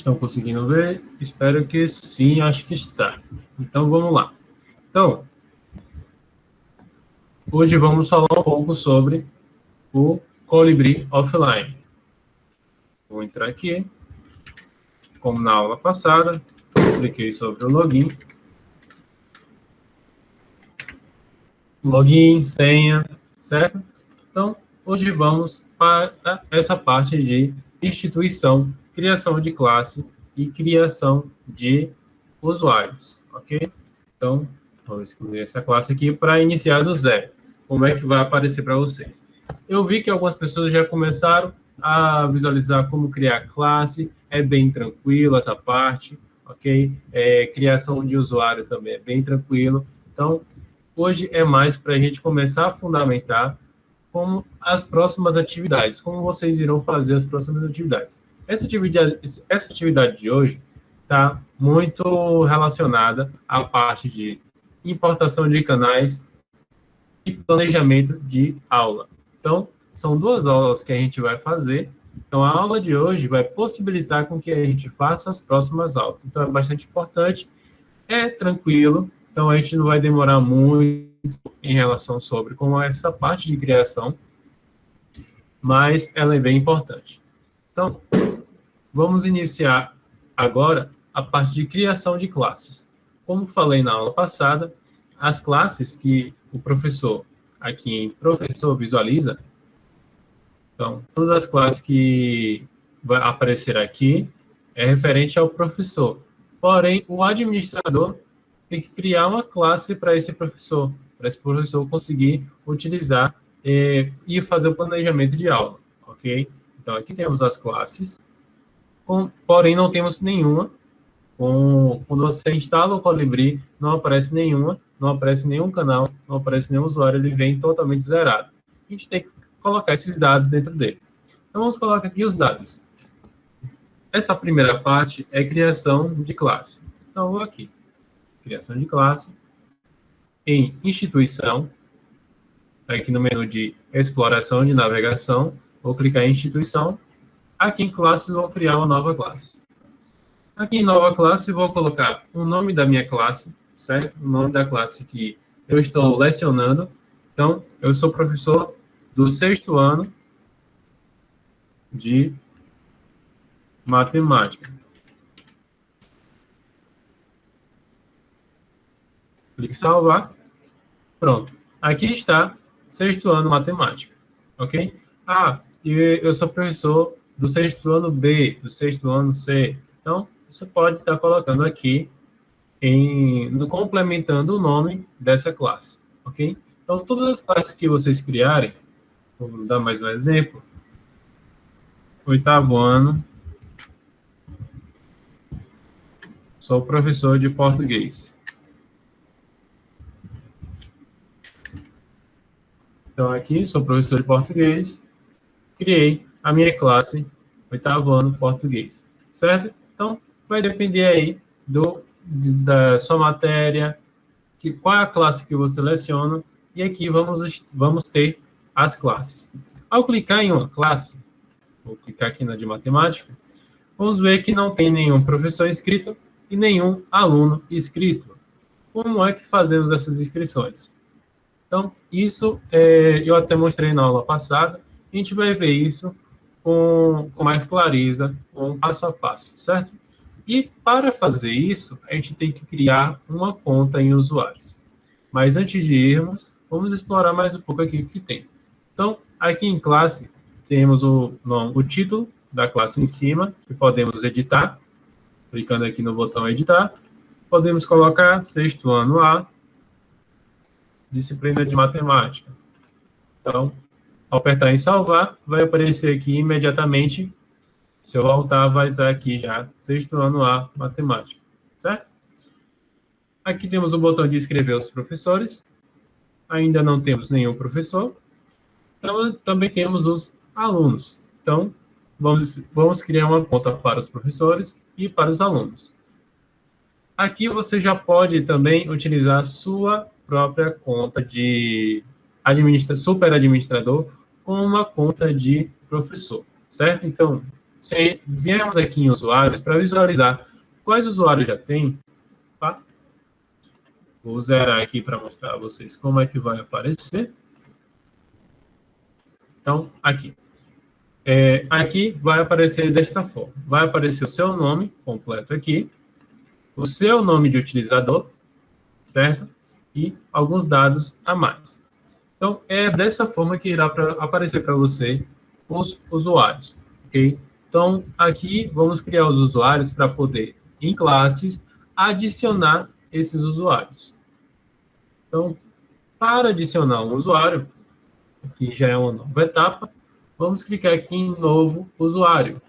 Estão conseguindo ver? Espero que sim, acho que está. Então, vamos lá. Então, hoje vamos falar um pouco sobre o Colibri Offline. Vou entrar aqui, como na aula passada, cliquei sobre o login. Login, senha, certo? Então, hoje vamos para essa parte de instituição, criação de classe e criação de usuários, ok? Então, vamos excluir essa classe aqui para iniciar do zero. Como é que vai aparecer para vocês? Eu vi que algumas pessoas já começaram a visualizar como criar classe, é bem tranquilo essa parte, ok? Criação de usuário também é bem tranquilo. Então, hoje é mais para a gente começar a fundamentar como as próximas atividades, como vocês irão fazer as próximas atividades. Essa atividade de hoje está muito relacionada à parte de importação de canais e planejamento de aula. Então, são duas aulas que a gente vai fazer. Então, a aula de hoje vai possibilitar com que a gente faça as próximas aulas. Então, é bastante importante, é tranquilo, então a gente não vai demorar muito em relação sobre como é essa parte de criação, mas ela é bem importante. Então, vamos iniciar agora a parte de criação de classes. Como falei na aula passada, as classes que o professor, aqui em professor, visualiza, então, todas as classes que vai aparecer aqui é referente ao professor. Porém, o administrador tem que criar uma classe para esse professor conseguir utilizar e fazer o planejamento de aula, ok? Então, aqui temos as classes, porém não temos nenhuma. Quando você instala o Colibri, não aparece nenhuma, não aparece nenhum canal, não aparece nenhum usuário, ele vem totalmente zerado. A gente tem que colocar esses dados dentro dele. Então, vamos colocar aqui os dados. Essa primeira parte é criação de classe. Então, vou aqui. Criação de classe. Em instituição, aqui no menu de exploração de navegação, vou clicar em instituição. Aqui em classes, vou criar uma nova classe. Aqui em nova classe, vou colocar o nome da minha classe, certo? O nome da classe que eu estou lecionando. Então, eu sou professor do 6º ano de matemática. Clique em salvar. Pronto. Aqui está 6º ano matemática. Ok? E eu sou professor do 6º ano B, do 6º ano C. Então, você pode estar colocando aqui, complementando o nome dessa classe. Ok? Então, todas as classes que vocês criarem, vou dar mais um exemplo. 8º ano, sou professor de português. Então, aqui, sou professor de português, criei a minha classe 8º ano português, certo? Então, vai depender aí da sua matéria, qual é a classe que você seleciona, e aqui vamos ter as classes. Ao clicar em uma classe, vou clicar aqui na de matemática, vamos ver que não tem nenhum professor inscrito e nenhum aluno inscrito. Como é que fazemos essas inscrições? Então, isso eu até mostrei na aula passada, a gente vai ver isso com mais clareza, com passo a passo, certo? E para fazer isso, a gente tem que criar uma conta em usuários. Mas antes de irmos, vamos explorar mais um pouco aqui o que tem. Então, aqui em classe, temos o título da classe em cima, que podemos editar, clicando aqui no botão editar. Podemos colocar 6º ano A, disciplina de matemática. Então, ao apertar em salvar, vai aparecer aqui imediatamente. Se eu voltar, vai estar aqui já, 6º ano A, matemática, certo? Aqui temos o botão de inscrever os professores. Ainda não temos nenhum professor. Então, também temos os alunos. Então, vamos criar uma conta para os professores e para os alunos. Aqui você já pode também utilizar a sua própria conta de super administrador com uma conta de professor, certo? Então, se viemos aqui em usuários para visualizar quais usuários já tem, tá? Vou zerar aqui para mostrar a vocês como é que vai aparecer. Então, aqui. Aqui vai aparecer desta forma. Vai aparecer o seu nome completo aqui, o seu nome de utilizador, certo? E alguns dados a mais. Então, é dessa forma que irá aparecer para você os usuários, ok? Então, aqui vamos criar os usuários para poder, em classes, adicionar esses usuários. Então, para adicionar um usuário, que já é uma nova etapa, vamos clicar aqui em Novo Usuário.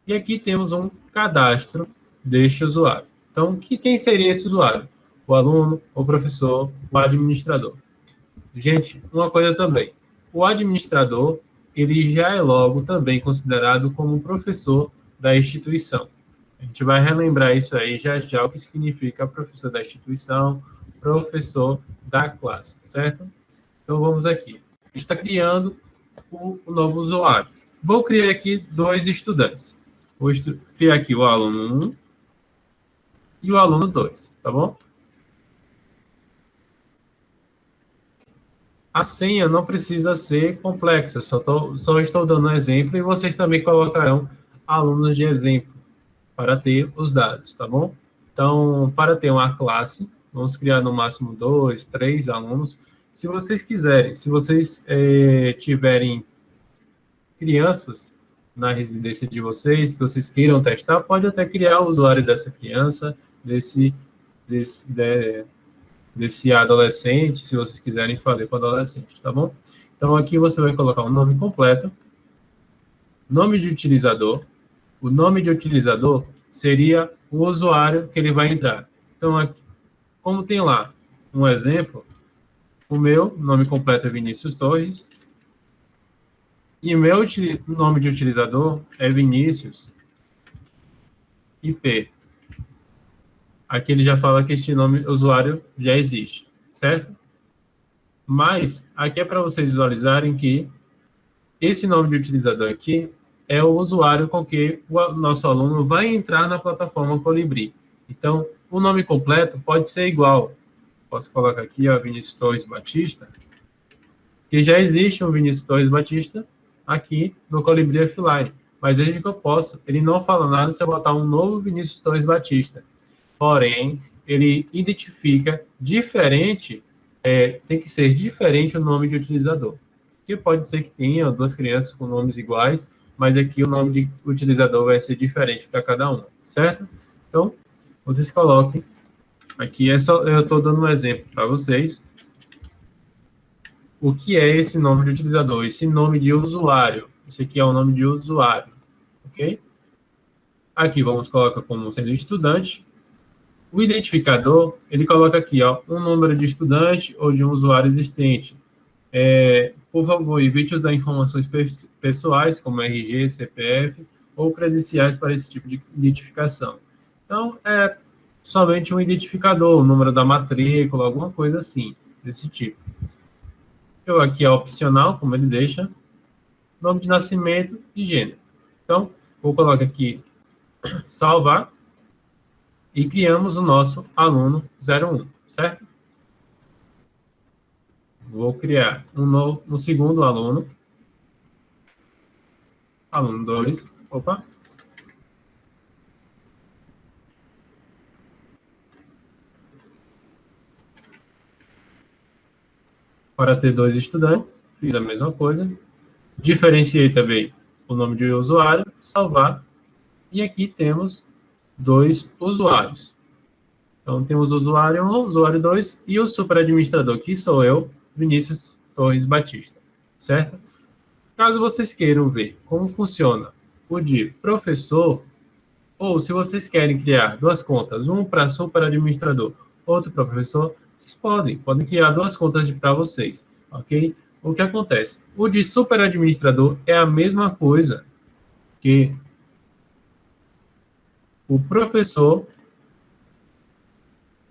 E aqui temos um cadastro deste usuário. Então, quem seria esse usuário? O aluno, o professor, o administrador. Gente, uma coisa também. O administrador, ele já é logo também considerado como professor da instituição. A gente vai relembrar isso aí já já, o que significa professor da instituição, professor da classe, certo? Então, vamos aqui. A gente está criando o novo usuário. Vou criar aqui 2 estudantes. Vou criar aqui o aluno 1 e o aluno 2, tá bom? A senha não precisa ser complexa, só estou dando um exemplo e vocês também colocarão alunos de exemplo para ter os dados, tá bom? Então, para ter uma classe, vamos criar no máximo 2, 3 alunos. Se vocês quiserem, se vocês tiverem crianças na residência de vocês, que vocês queiram testar, pode até criar o usuário dessa criança, desse adolescente, se vocês quiserem fazer com adolescente, tá bom? Então, aqui você vai colocar o nome completo, nome de utilizador. O nome de utilizador seria o usuário que ele vai entrar. Então, aqui, como tem lá um exemplo, o meu nome completo é Vinícius Torres, e meu nome de utilizador é Vinícius IP. Aqui ele já fala que este nome usuário já existe, certo? Mas aqui é para vocês visualizarem que esse nome de utilizador aqui é o usuário com que o nosso aluno vai entrar na plataforma Colibri. Então, o nome completo pode ser igual. Posso colocar aqui, ó, Vinícius Torres Batista, que já existe um Vinícius Torres Batista aqui no Colibri Offline. Mas veja que eu posso, ele não fala nada se eu botar um novo Vinícius Torres Batista. Porém, ele identifica diferente, tem que ser diferente o nome de utilizador. Que pode ser que tenha 2 crianças com nomes iguais, mas aqui o nome de utilizador vai ser diferente para cada um, certo? Então, vocês coloquem, aqui eu estou dando um exemplo para vocês, o que é esse nome de utilizador, esse nome de usuário. Esse aqui é o nome de usuário, ok? Aqui vamos colocar como sendo estudante. O identificador, ele coloca aqui, ó, um número de estudante ou de um usuário existente. Por favor, evite usar informações pessoais, como RG, CPF, ou credenciais para esse tipo de identificação. Então, é somente um identificador, o número da matrícula, alguma coisa assim, desse tipo. Eu aqui é opcional, como ele deixa, nome de nascimento e gênero. Então, vou colocar aqui, salvar, e criamos o nosso aluno 01, certo? Vou criar um segundo aluno, aluno 2, opa. Para ter 2 estudantes, fiz a mesma coisa. Diferenciei também o nome de usuário, salvar, e aqui temos 2 usuários. Então, temos o usuário 1, usuário 2 e o superadministrador, que sou eu, Vinícius Torres Batista, certo? Caso vocês queiram ver como funciona o de professor, ou se vocês querem criar 2 contas, um para superadministrador, outro para professor, vocês podem criar 2 contas para vocês, ok? O que acontece? O de superadministrador é a mesma coisa que o professor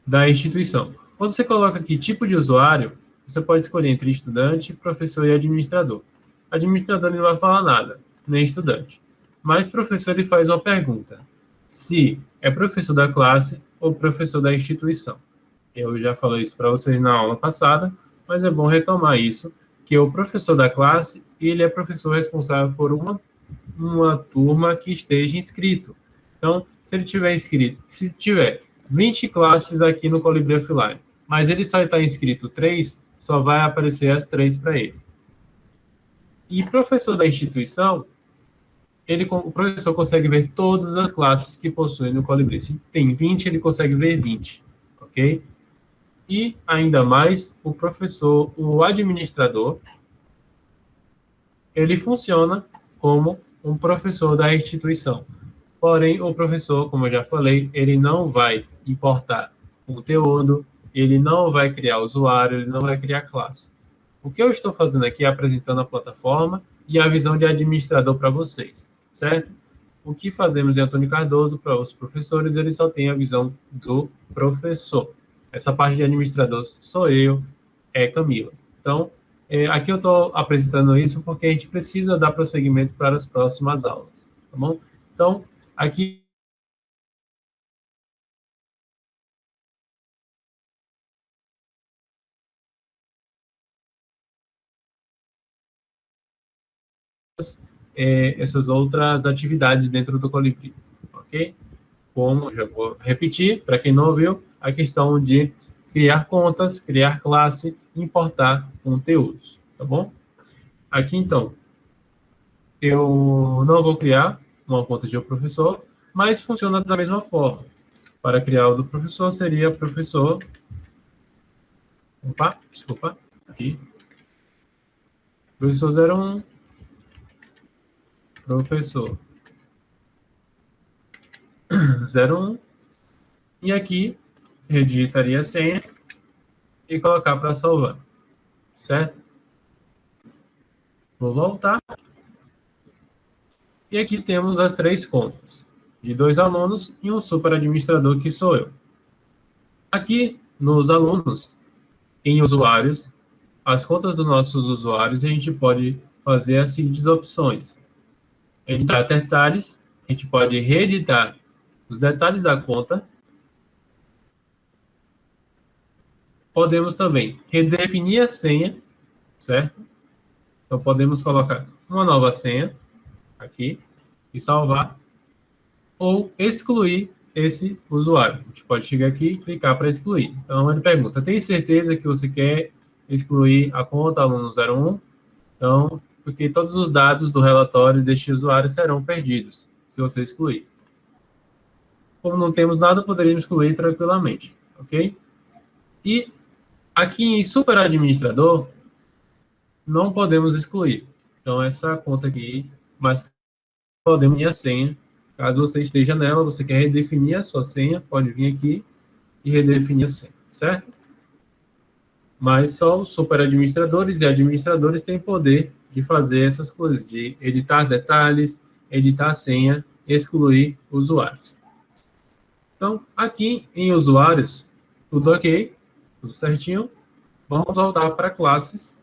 da instituição. Quando você coloca aqui tipo de usuário, você pode escolher entre estudante, professor e administrador. Administrador não vai falar nada. nem estudante. Mas o professor ele faz uma pergunta: se é professor da classe ou professor da instituição. Eu já falei isso para vocês na aula passada, mas é bom retomar isso, que o professor da classe, ele é professor responsável por uma turma que esteja inscrito. Então, se ele tiver inscrito, se tiver 20 classes aqui no Colibri Offline, mas ele só está inscrito 3, só vai aparecer as 3 para ele. E professor da instituição, o professor consegue ver todas as classes que possuem no Colibri. Se tem 20, ele consegue ver 20, ok? E, ainda mais, o professor, o administrador, ele funciona como um professor da instituição. Porém, o professor, como eu já falei, ele não vai importar conteúdo, ele não vai criar usuário, ele não vai criar classe. O que eu estou fazendo aqui é apresentando a plataforma e a visão de administrador para vocês, certo? O que fazemos em Antônio Cardoso para os professores, eles só têm a visão do professor. Essa parte de administrador sou eu, é Camila. Então, aqui eu estou apresentando isso porque a gente precisa dar prosseguimento para as próximas aulas, tá bom? Então, aqui essas outras atividades dentro do Colibri, ok? Como, já vou repetir, para quem não ouviu, a questão de criar contas, criar classe, importar conteúdos, tá bom? Aqui, então, eu não vou criar uma conta de um professor, mas funciona da mesma forma. Para criar o do professor, seria professor... Opa, desculpa, aqui. Professor 01, professor 01, e aqui digitaria a senha e colocar para salvar, certo? Vou voltar. E aqui temos as 3 contas, de 2 alunos e um super administrador, que sou eu. Aqui, nos alunos, em usuários, as contas dos nossos usuários, a gente pode fazer as seguintes opções. Editar detalhes, a gente pode reeditar os detalhes da conta. Podemos também redefinir a senha, certo? Então, podemos colocar uma nova senha aqui e salvar, ou excluir esse usuário. A gente pode chegar aqui e clicar para excluir. Então, ele pergunta: tem certeza que você quer excluir a conta aluno 01? Então, porque todos os dados do relatório deste usuário serão perdidos se você excluir. Como não temos nada, poderíamos excluir tranquilamente, ok? E aqui em Super Administrador, não podemos excluir. Então, essa conta aqui, mas podemos ir a senha. Caso você esteja nela, você quer redefinir a sua senha, pode vir aqui e redefinir a senha, certo? Mas só os super administradores e administradores têm poder de fazer essas coisas, de editar detalhes, editar a senha, excluir usuários. Então, aqui em usuários, tudo ok, tudo certinho. Vamos voltar para classes.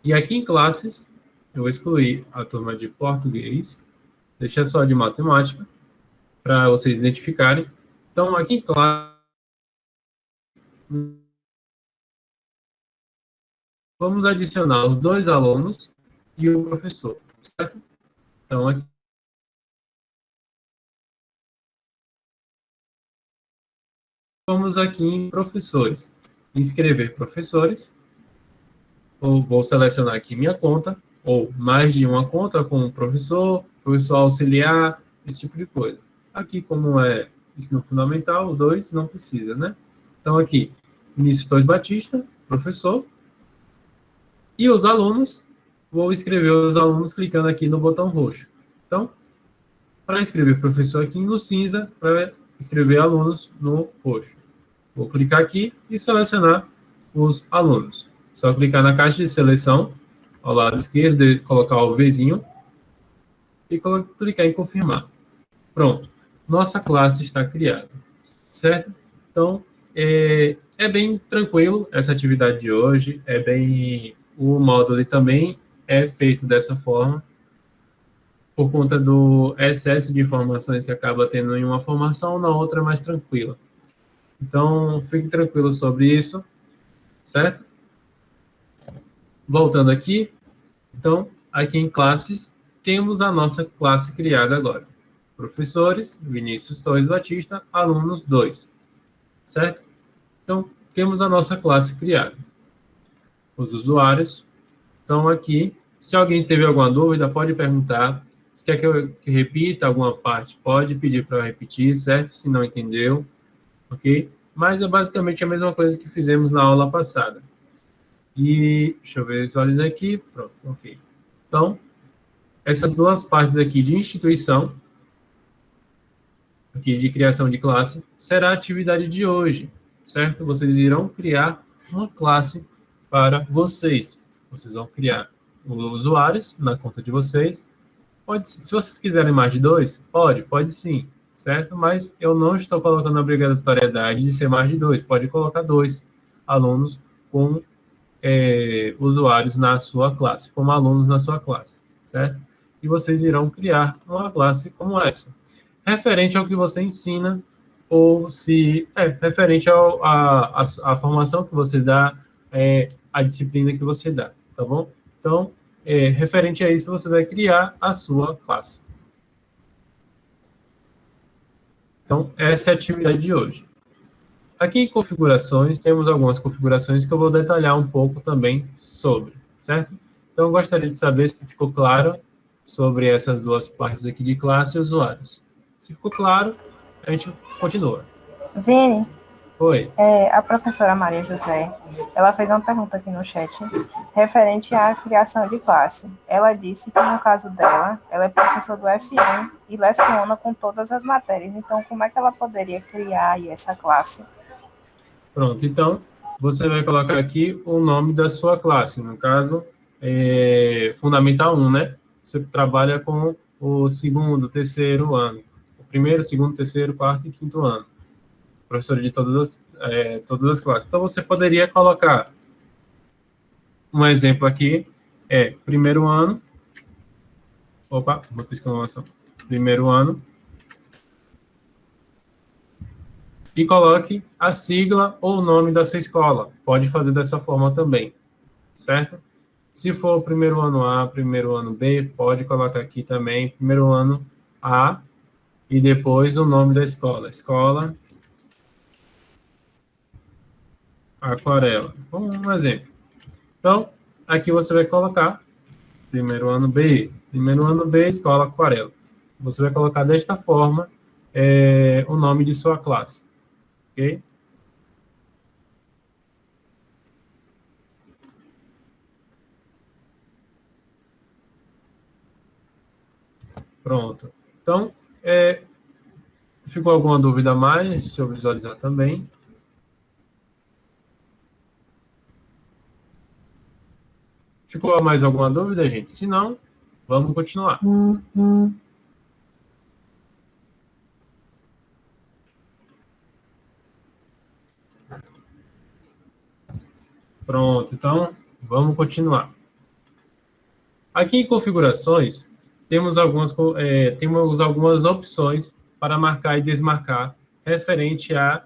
E aqui em classes, eu vou excluir a turma de português, deixar só de matemática, para vocês identificarem. Então, aqui em classe, vamos adicionar os 2 alunos e o professor, certo? Então, aqui, vamos aqui em professores. Inscrever professores. Ou vou selecionar aqui minha conta, ou mais de uma conta com professor, professor auxiliar, esse tipo de coisa. Aqui, como é ensino fundamental, o 2 não precisa, né? Então, aqui, Vinícius Torres Batista, professor. E os alunos, vou escrever os alunos clicando aqui no botão roxo. Então, para escrever professor aqui no cinza, para escrever alunos no roxo. Vou clicar aqui e selecionar os alunos. Só clicar na caixa de seleção, ao lado esquerdo, e colocar o Vzinho e clicar em confirmar. Pronto. Nossa classe está criada. Certo? Então, é bem tranquilo essa atividade de hoje. O módulo também é feito dessa forma, por conta do excesso de informações que acaba tendo em uma formação, na outra é mais tranquila. Então, fique tranquilo sobre isso, certo? Voltando aqui, então, aqui em classes, temos a nossa classe criada agora. Professores, Vinícius Torres Batista, alunos 2, certo? Então, temos a nossa classe criada. Os usuários estão aqui. Se alguém teve alguma dúvida, pode perguntar. Se quer que eu repita alguma parte, pode pedir para eu repetir, certo? Se não entendeu, ok? Mas é basicamente a mesma coisa que fizemos na aula passada. E, deixa eu visualizar aqui, pronto, ok. Então, essas duas partes aqui de instituição, aqui de criação de classe, será a atividade de hoje, certo? Vocês irão criar uma classe para vocês. Vocês vão criar os usuários na conta de vocês. Pode, se vocês quiserem mais de 2, pode sim, certo? Mas eu não estou colocando a obrigatoriedade de ser mais de 2. Pode colocar 2 alunos com usuários na sua classe, como alunos na sua classe, certo? E vocês irão criar uma classe como essa, referente ao que você ensina, ou se referente à formação que você dá, a disciplina que você dá, tá bom? Então, referente a isso, você vai criar a sua classe. Então, essa é a atividade de hoje. Aqui em configurações, temos algumas configurações que eu vou detalhar um pouco também sobre, certo? Então, eu gostaria de saber se ficou claro sobre essas duas partes aqui de classe e usuários. Se ficou claro, a gente continua. Vini, Oi. A professora Maria José, ela fez uma pergunta aqui no chat referente à criação de classe. Ela disse que, no caso dela, ela é professora do F1 e leciona com todas as matérias. Então, como é que ela poderia criar aí essa classe? Pronto, então, você vai colocar aqui o nome da sua classe, no caso, Fundamental 1, né? Você trabalha com o segundo, terceiro ano. O primeiro, segundo, terceiro, quarto e quinto ano. Professor de todas as classes. Então, você poderia colocar um exemplo aqui, primeiro ano. Opa, vou ter exclamação. Primeiro ano. E coloque a sigla ou o nome da sua escola. Pode fazer dessa forma também, certo? Se for o primeiro ano A, primeiro ano B, pode colocar aqui também primeiro ano A e depois o nome da escola. Escola Aquarela. Um exemplo. Então, aqui você vai colocar primeiro ano B, Escola Aquarela. Você vai colocar desta forma o nome de sua classe. Ok? Pronto. Então, ficou alguma dúvida a mais? Deixa eu visualizar também. Ficou mais alguma dúvida, gente? Se não, vamos continuar. Pronto, então, vamos continuar. Aqui em configurações, temos algumas opções para marcar e desmarcar referente a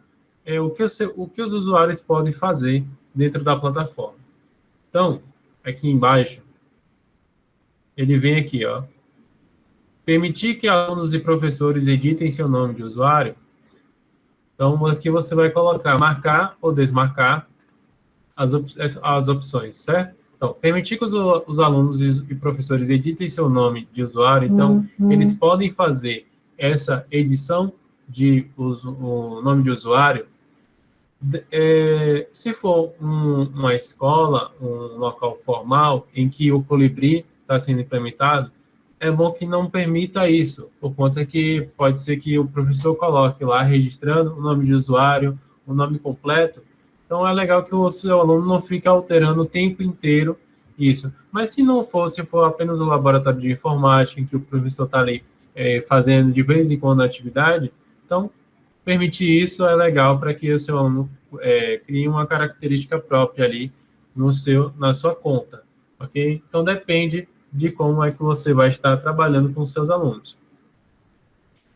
o que os usuários podem fazer dentro da plataforma. Então, aqui embaixo, ele vem aqui, ó. Permitir que alunos e professores editem seu nome de usuário. Então, aqui você vai colocar marcar ou desmarcar as opções, certo? Então, permitir que os alunos e professores editem seu nome de usuário, então, eles podem fazer essa edição de o nome de usuário, se for uma escola, um local formal, em que o Colibri está sendo implementado, é bom que não permita isso, por conta que pode ser que o professor coloque lá, registrando o nome de usuário, o nome completo. Então, é legal que o seu aluno não fique alterando o tempo inteiro isso. Mas se não for apenas um laboratório de informática, em que o professor está ali fazendo de vez em quando a atividade, então, permitir isso é legal para que o seu aluno crie uma característica própria ali na sua conta, ok? Então, depende de como é que você vai estar trabalhando com os seus alunos.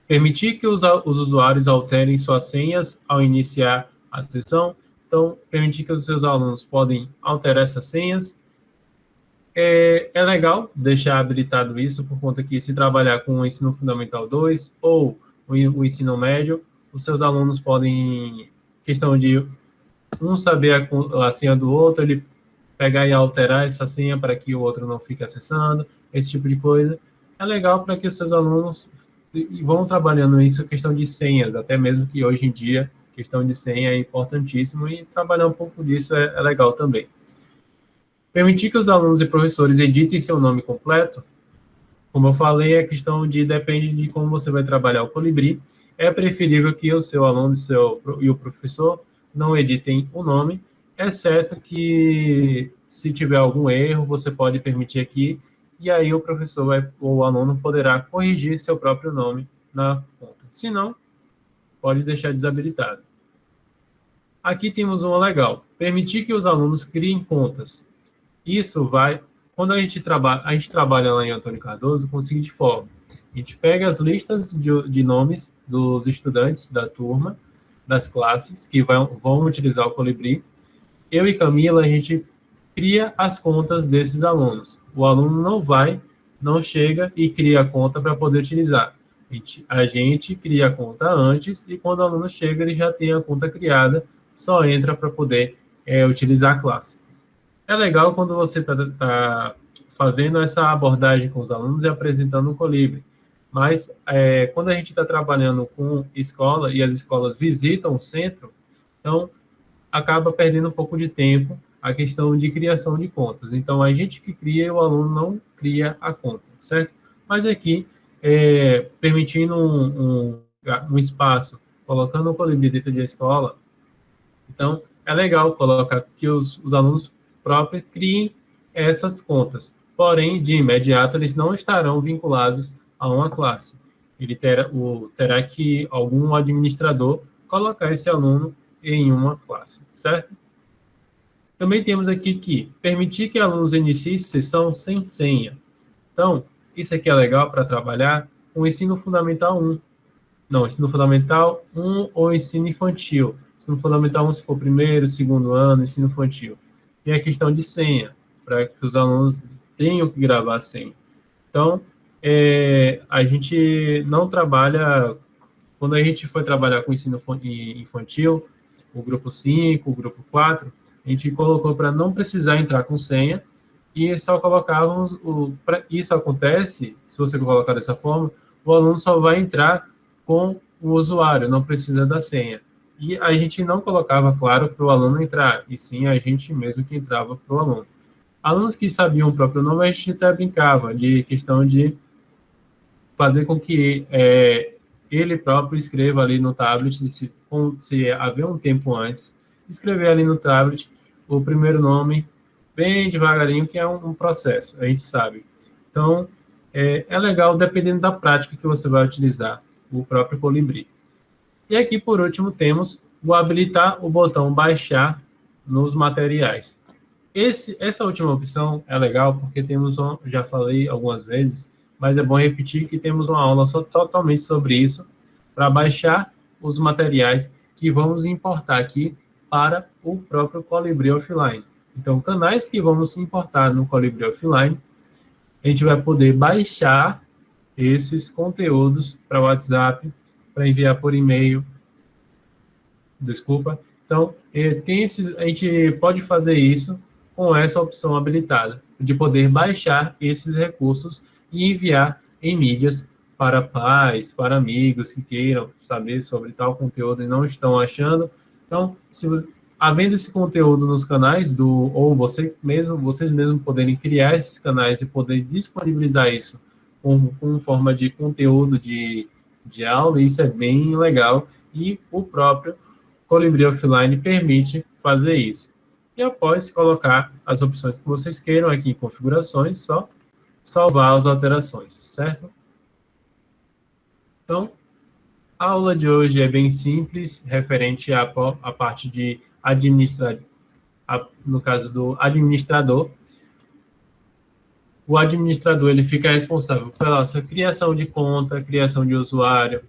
Permitir que os usuários alterem suas senhas ao iniciar a sessão. Então, permitir que os seus alunos podem alterar essas senhas. É legal deixar habilitado isso, por conta que se trabalhar com o ensino fundamental 2 ou o ensino médio, os seus alunos podem, questão de um saber a senha do outro, ele pegar e alterar essa senha para que o outro não fique acessando, esse tipo de coisa. É legal para que os seus alunos vão trabalhando isso, questão de senhas, até mesmo que hoje em dia, questão de senha é importantíssimo, e trabalhar um pouco disso é legal também. Permitir que os alunos e professores editem seu nome completo, como eu falei, a questão depende de como você vai trabalhar o Colibri. É preferível que o seu aluno e o professor não editem o nome, exceto que, se tiver algum erro, você pode permitir aqui, e aí o professor ou o aluno poderá corrigir seu próprio nome na conta. Se não, pode deixar desabilitado. Aqui temos uma legal: permitir que os alunos criem contas. Isso vai, quando a gente trabalha lá em Antônio Cardoso com a seguinte forma: a gente pega as listas de nomes dos estudantes da turma, das classes que vão utilizar o Colibri. Eu e Camila, a gente cria as contas desses alunos. O aluno não chega e cria a conta para poder utilizar. A gente cria a conta antes, e quando o aluno chega, ele já tem a conta criada, só entra para poder utilizar a classe. É legal quando você está fazendo essa abordagem com os alunos e apresentando o Colibri, mas quando a gente está trabalhando com escola e as escolas visitam o centro, então acaba perdendo um pouco de tempo a questão de criação de contas. Então, a gente que cria e o aluno não cria a conta, certo? Mas aqui, permitindo um espaço, colocando o Colibri dentro da escola, então, é legal colocar que os alunos próprios criem essas contas. Porém, de imediato, eles não estarão vinculados a uma classe. Ele terá que algum administrador colocar esse aluno em uma classe, certo? Também temos aqui que permitir que alunos iniciem sessão sem senha. Então, isso aqui é legal para trabalhar com o ensino fundamental 1. Não, ensino fundamental 1 ou ensino infantil. Ensino fundamental 1, se for primeiro, segundo ano, ensino infantil. E a questão de senha, para que os alunos tenham que gravar a senha. Então, a gente não trabalha, quando a gente foi trabalhar com ensino infantil, o grupo 5, o grupo 4, a gente colocou para não precisar entrar com senha, e só colocávamos, isso acontece, se você colocar dessa forma, o aluno só vai entrar com o usuário, não precisa da senha. E a gente não colocava, claro, para o aluno entrar, e sim a gente mesmo que entrava para o aluno. Alunos que sabiam o próprio nome, a gente até brincava de questão de fazer com que ele próprio escreva ali no tablet, se haver um tempo antes, escrever ali no tablet o primeiro nome, bem devagarinho, que é um processo, a gente sabe. Então, é legal, dependendo da prática que você vai utilizar o próprio Colibri. E aqui, por último, temos o habilitar o botão baixar nos materiais. Essa última opção é legal porque já falei algumas vezes, mas é bom repetir que temos uma aula totalmente sobre isso, para baixar os materiais que vamos importar aqui para o próprio Colibri Offline. Então, canais que vamos importar no Colibri Offline, a gente vai poder baixar esses conteúdos para o WhatsApp, para enviar por e-mail. Desculpa. Então, a gente pode fazer isso com essa opção habilitada, de poder baixar esses recursos e enviar em mídias para pais, para amigos que queiram saber sobre tal conteúdo e não estão achando. Então, havendo esse conteúdo nos canais, ou vocês mesmos poderem criar esses canais e poder disponibilizar isso com forma de conteúdo de aula, isso é bem legal, e o próprio Colibri Offline permite fazer isso. E após colocar as opções que vocês queiram aqui em configurações, só salvar as alterações, certo? Então, a aula de hoje é bem simples, referente à parte de administrar, no caso do administrador. o administrador ele fica responsável pela essa criação de conta, criação de usuário,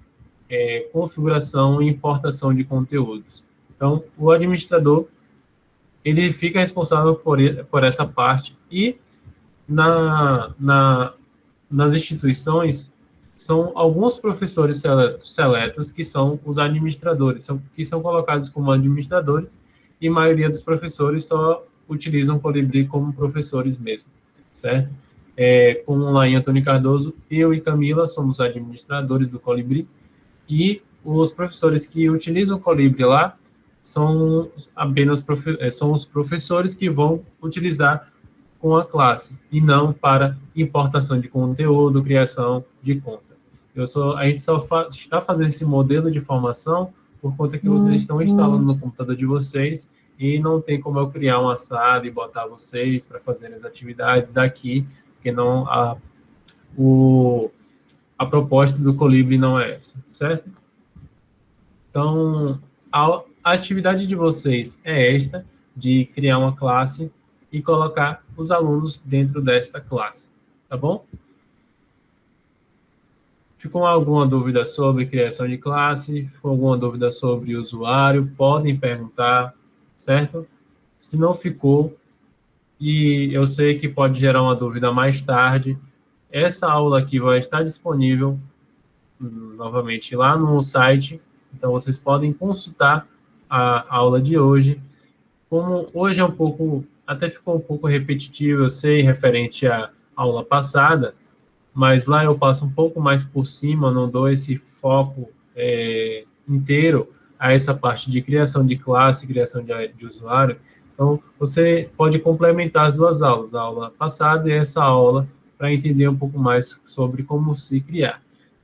configuração e importação de conteúdos. Então, o administrador ele fica responsável por essa parte e nas instituições são alguns professores seletos que são os administradores, que são colocados como administradores, e a maioria dos professores só utilizam o Colibri como professores mesmo, certo? Como lá em Antônio Cardoso, eu e Camila somos administradores do Colibri, e os professores que utilizam o Colibri lá são apenas são os professores que vão utilizar com a classe, e não para importação de conteúdo, criação de conta. A gente só está fazendo esse modelo de formação por conta que vocês estão instalando no computador de vocês e não tem como eu criar uma sala e botar vocês para fazer as atividades daqui, porque não a proposta do Colibri não é essa, certo? Então, a atividade de vocês é esta, de criar uma classe e colocar os alunos dentro desta classe, tá bom? Ficou alguma dúvida sobre criação de classe? Ficou alguma dúvida sobre usuário? Podem perguntar, certo? Se não ficou, e eu sei que pode gerar uma dúvida mais tarde, essa aula aqui vai estar disponível novamente lá no site, então vocês podem consultar a aula de hoje. Como hoje é até ficou um pouco repetitivo, eu sei, referente à aula passada, mas lá eu passo um pouco mais por cima, não dou esse foco inteiro a essa parte de criação de classe, criação de usuário. Então, você pode complementar as duas aulas, a aula passada e essa aula, para entender um pouco mais sobre como se criar.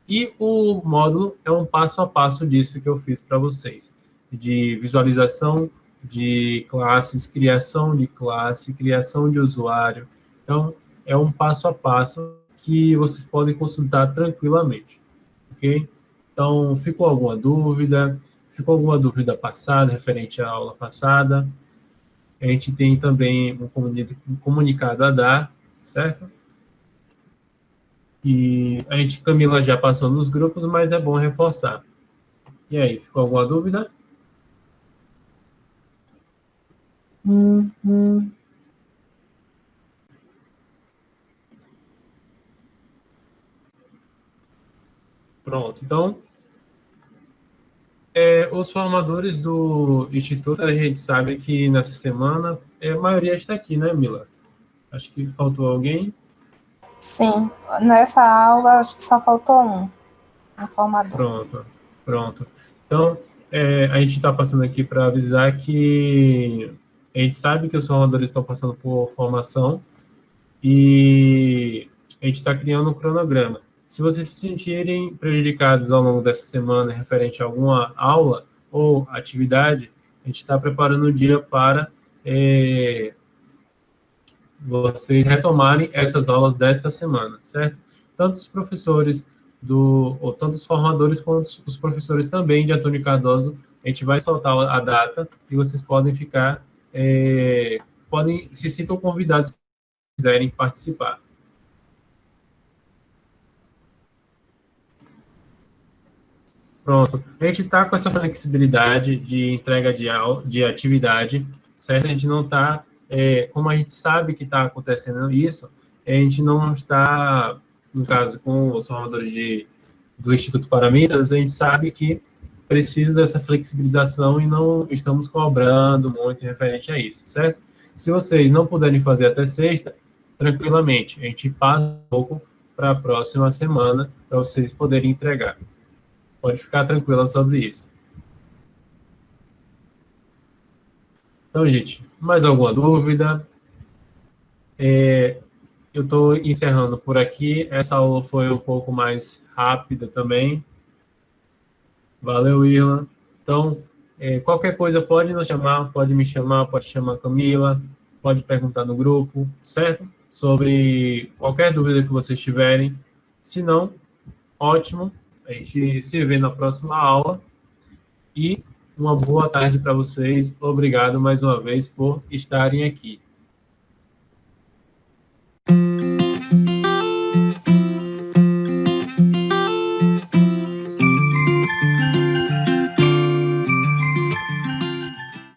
E o módulo é um passo a passo disso que eu fiz para vocês, de visualização de classes, criação de classe, criação de usuário. Então, é um passo a passo que vocês podem consultar tranquilamente, ok? Então, ficou alguma dúvida? Ficou alguma dúvida passada, referente à aula passada? A gente tem também um comunicado a dar, certo? E Camila já passou nos grupos, mas é bom reforçar. E aí, ficou alguma dúvida? Pronto, então, os formadores do Instituto, a gente sabe que nessa semana, a maioria está aqui, né, Mila? Acho que faltou alguém. Sim, nessa aula acho que só faltou um formador. Pronto. Então, a gente está passando aqui para avisar que a gente sabe que os formadores estão passando por formação e a gente está criando um cronograma. Se vocês se sentirem prejudicados ao longo dessa semana referente a alguma aula ou atividade, a gente está preparando o dia para vocês retomarem essas aulas desta semana, certo? Tanto os professores tanto os formadores quanto os professores também de Antônio Cardoso, a gente vai soltar a data e vocês podem ficar, se sintam convidados se quiserem participar. Pronto. A gente está com essa flexibilidade de entrega de atividade, certo? A gente não está, como a gente sabe que está acontecendo isso, a gente não está, no caso, com os formadores do Instituto Parametras, a gente sabe que precisa dessa flexibilização e não estamos cobrando muito referente a isso, certo? Se vocês não puderem fazer até sexta, tranquilamente, a gente passa um pouco para a próxima semana, para vocês poderem entregar. Pode ficar tranquila sobre isso. Então, gente, mais alguma dúvida? Eu estou encerrando por aqui. Essa aula foi um pouco mais rápida também. Valeu, Irla. Então, qualquer coisa pode nos chamar, pode me chamar, pode chamar a Camila, pode perguntar no grupo, certo? Sobre qualquer dúvida que vocês tiverem. Se não, ótimo. A gente se vê na próxima aula. E uma boa tarde para vocês. Obrigado mais uma vez por estarem aqui.